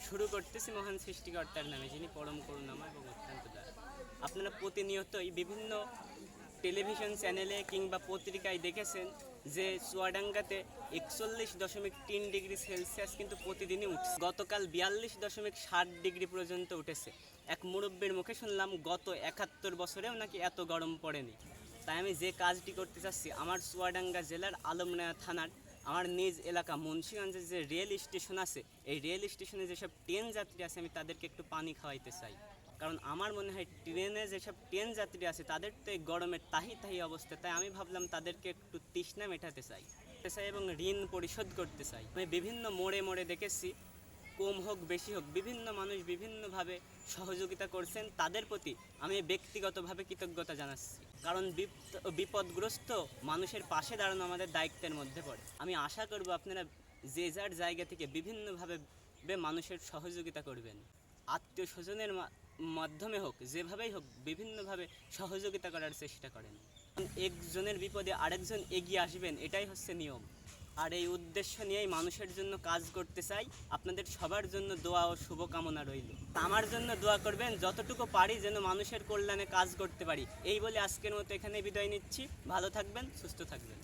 শুরু করতেছি মহান সৃষ্টিকর্তার নামে, যিনি পরম করুণাময় এবং অত্যন্ত দয়ালু। আপনারা প্রতিনিয়তই বিভিন্ন টেলিভিশন চ্যানেলে কিংবা পত্রিকায় দেখেছেন যে চুয়াডাঙ্গাতে 41.3 ডিগ্রি সেলসিয়াস কিন্তু প্রতিদিনই উঠছে। গতকাল 42.7 ডিগ্রি পর্যন্ত উঠেছে। এক মুরব্বীর মুখে শুনলাম গত 71 বছরেও নাকি এত গরম পড়েনি। তাই আমি যে কাজটি করতে চাচ্ছি, আমার চুয়াডাঙ্গা জেলার আলমডাঙ্গা থানার আমার নিজ এলাকা মুন্সিগঞ্জের যে রেল স্টেশন আছে, এই রেল স্টেশনে যেসব ট্রেন যাত্রী আছে আমি তাদেরকে একটু পানি খাওয়াইতে চাই। কারণ আমার মনে হয় ট্রেনে যেসব ট্রেন যাত্রী আছে তাদের তো এই গরমের তাহি অবস্থা। তাই আমি ভাবলাম তাদেরকে একটু তৃষ্ণা মেটাতে চাই এবং ঋণ পরিশোধ করতে চাই। আমি বিভিন্ন মোড়ে মোড়ে দেখেছি, কম হোক বেশি হোক বিভিন্ন মানুষ বিভিন্নভাবে সহযোগিতা করছেন। তাদের প্রতি আমি ব্যক্তিগতভাবে কৃতজ্ঞতা জানাচ্ছি, কারণ বিপদগ্রস্ত মানুষের পাশে দাঁড়ানো আমাদের দায়িত্বের মধ্যে পড়ে। আমি আশা করব আপনারা যে যার জায়গা থেকে বিভিন্নভাবে মানুষের সহযোগিতা করবেন। আত্মীয় স্বজনের মাধ্যমে হোক, যেভাবেই হোক বিভিন্নভাবে সহযোগিতা করার চেষ্টা করেন। একজনের বিপদে আরেকজন এগিয়ে আসবেন, এটাই হচ্ছে নিয়ম। আর এই উদ্দেশ্য নিয়েই মানুষের জন্য কাজ করতে চাই। আপনাদের সবার জন্য দোয়া ও শুভকামনা রইল। আমার জন্য দোয়া করবেন, যতটুকু পারি যেন মানুষের কল্যাণে কাজ করতে পারি। এই বলে আজকের মতো এখানে বিদায় নিচ্ছি। ভালো থাকবেন, সুস্থ থাকবেন।